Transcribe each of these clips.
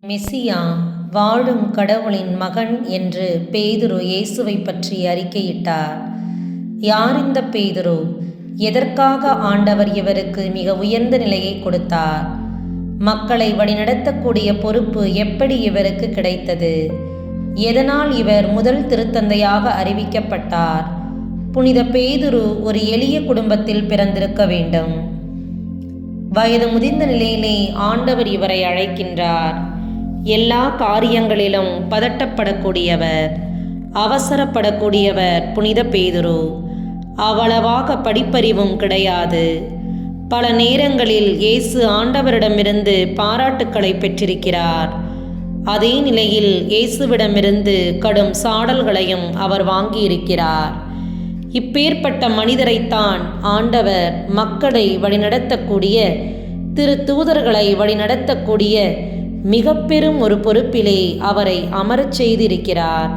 மெசியா வாழும் கடவுளின் மகன் என்று பேதுரு இயேசுவை பற்றி அறிக்கையிட்டார். யார் இந்த பேதுரு? எதற்காக ஆண்டவர் இவருக்கு மிக உயர்ந்த நிலையை கொடுத்தார்? மக்களை வழிநடத்தக்கூடிய பொறுப்பு எப்படி இவருக்கு கிடைத்தது? எதனால் இவர் முதல் திருத்தந்தையாக அறிவிக்கப்பட்டார்? புனித பேதுரு ஒரு எளிய குடும்பத்தில் பிறந்திருக்க வேண்டும். வயது முதிர்ந்த நிலையிலே ஆண்டவர் இவரை அழைக்கின்றார். எல்லா காரியங்களிலும் பதட்டப்படக்கூடியவர், அவசரப்படக்கூடியவர் புனித பேதுரு. அவ்வளவாக படிப்பறிவும் கிடையாது. பல நேரங்களில் இயேசு ஆண்டவரிடமிருந்து பாராட்டுக்களை பெற்றிருக்கிறார். அதே நிலையில் இயேசுவிடமிருந்து கடும் சாடல்களையும் அவர் வாங்கியிருக்கிறார். இப்பேற்பட்ட மனிதரைத்தான் ஆண்டவர் மக்களை வழிநடத்தக்கூடிய திருத்தூதர்களை வழிநடத்தக்கூடிய மிக பெரும் ஒரு பொறுப்பிலே அவரை அமரச் செய்திருக்கிறார்.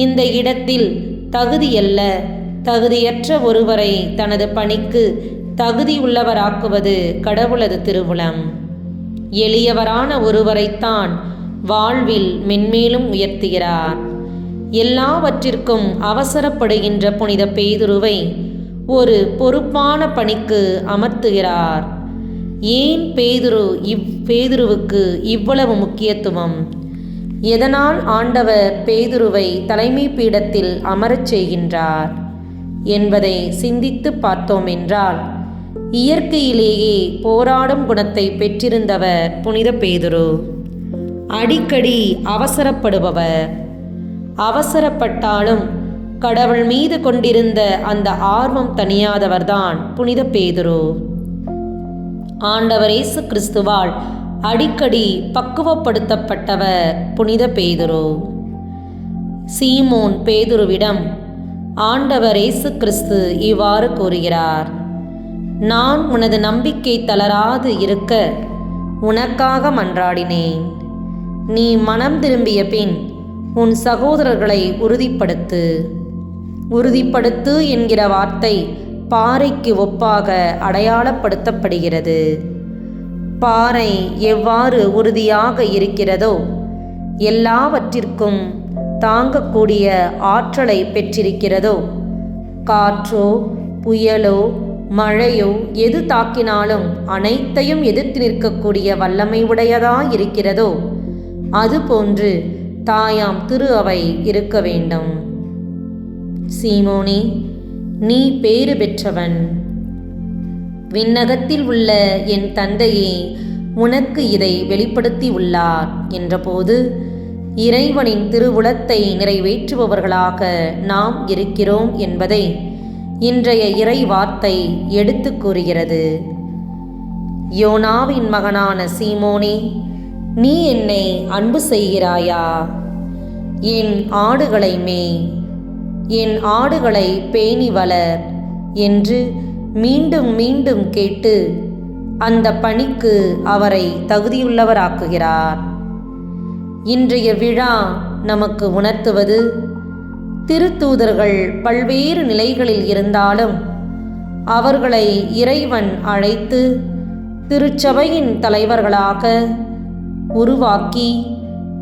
இந்த இடத்தில் தகுதியல்ல, தகுதியற்ற ஒருவரை தனது பணிக்கு தகுதியுள்ளவராக்குவது கடவுளது திருவுளம். எளியவரான ஒருவரைத்தான் வாழ்வில் மென்மேலும் உயர்த்துகிறார். எல்லாவற்றிற்கும் அவசரப்படுகின்ற புனித பேதுருவை ஒரு பொறுப்பான பணிக்கு அமர்த்துகிறார். ஏன் பேதுருவுக்கு இவ்வளவு முக்கியத்துவம்? எதனால் ஆண்டவர் பேதுருவை தலைமை பீடத்தில் அமரச் செய்கின்றார் என்பதை சிந்தித்து பார்த்தோம் என்றால், இயற்கையிலேயே போராடும் குணத்தை பெற்றிருந்தவர் புனித பேதுரு. அடிக்கடி அவசரப்படுபவர். அவசரப்பட்டாலும் கடவுள் மீது கொண்டிருந்த அந்த ஆர்வம் தணியாதவர்தான் புனித பேதுரு. ஆண்டவர் இயேசு கிறிஸ்துவால் அடிக்கடி பக்குவப்படுத்தப்பட்டவர் புனித பேதுரு. சீமோன் பேதுருவிடம் ஆண்டவர் இயேசு கிறிஸ்து இவ்வாறு கூறுகிறார்: நான் உனது நம்பிக்கை தளராது இருக்க உனக்காக மன்றாடினேன். நீ மனம் திரும்பிய பின் உன் சகோதரர்களை உறுதிப்படுத்து என்கிற வார்த்தை பாறைக்கு ஒப்பாக அடையாளப்படுத்தப்படுகிறது. பாறை எவ்வாறு உறுதியாக இருக்கிறதோ, எல்லாவற்றிற்கும் தாங்கக்கூடிய ஆற்றலை பெற்றிருக்கிறதோ, காற்றோ புயலோ மழையோ எது தாக்கினாலும் அனைத்தையும் எதிர்த்து நிற்கக்கூடிய வல்லமை உடையதாயிருக்கிறதோ, அதுபோன்று தாயாம் திரு அவை இருக்க வேண்டும். சீமோனே, நீ பேறு பெற்றவன். விண்ணகத்தில் உள்ள என் தந்தையே உனக்கு இதை வெளிப்படுத்தி உள்ளார் என்றபோது, இறைவனின் திருவுளத்தை நிறைவேற்றுபவர்களாக நாம் இருக்கிறோம் என்பதை இன்றைய இறை வார்த்தை எடுத்து கூறுகிறது. யோனாவின் மகனான சீமோனே, நீ என்னை அன்பு செய்கிறாயா? என் ஆடுகளை மேய், என் ஆடுகளை பேணி வளர் என்று மீண்டும் மீண்டும் கேட்டு அந்த பணிக்கு அவரை தகுதியுள்ளவராக்குகிறார். இன்றைய விழா நமக்கு உணர்த்துவது, திருத்தூதர்கள் பல்வேறு நிலைகளில் இருந்தாலும் அவர்களை இறைவன் அழைத்து திருச்சபையின் தலைவர்களாக உருவாக்கி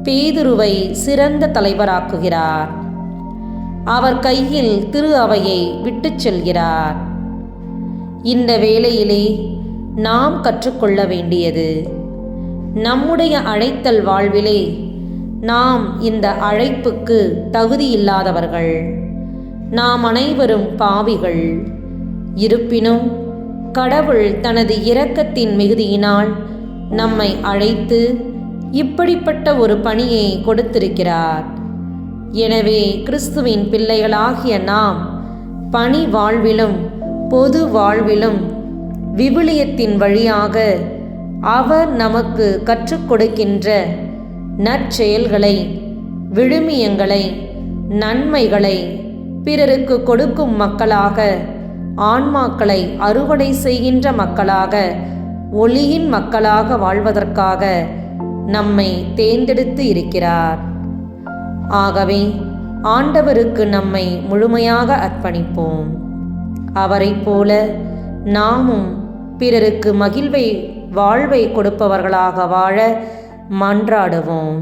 பேதுருவை சிறந்த தலைவராக்குகிறார். அவர் கையில் திரு அவையை விட்டுச் செல்கிறார். இந்த வேளையிலே நாம் கற்றுக்கொள்ள வேண்டியது, நம்முடைய அழைத்தல் வாழ்விலே நாம் இந்த அழைப்புக்கு தகுதியில்லாதவர்கள். நாம் அனைவரும் பாவிகள். இருப்பினும் கடவுள் தனது இரக்கத்தின் மிகுதியினால் நம்மை அழைத்து இப்படிப்பட்ட ஒரு பணியை கொடுத்திருக்கிறார். எனவே கிறிஸ்துவின் பிள்ளைகளாகிய நாம் பணி வாழ்விலும் பொது வாழ்விலும் விவிலியத்தின் வழியாக அவர் நமக்கு கற்றுக் கொடுக்கின்ற நற்செயல்களை, விழுமியங்களை, நன்மைகளை பிறருக்கு கொடுக்கும் மக்களாக, ஆன்மாக்களை அறுவடை செய்கின்ற மக்களாக, ஒளியின் மக்களாக வாழ்வதற்காக நம்மை தேர்ந்தெடுத்து இருக்கிறார். ஆகவே ஆண்டவருக்கு நம்மை முழுமையாக அர்ப்பணிப்போம். அவரைப் போல நாமும் பிறருக்கு வாழ்வை கொடுப்பவர்களாக வாழ மன்றாடுவோம்.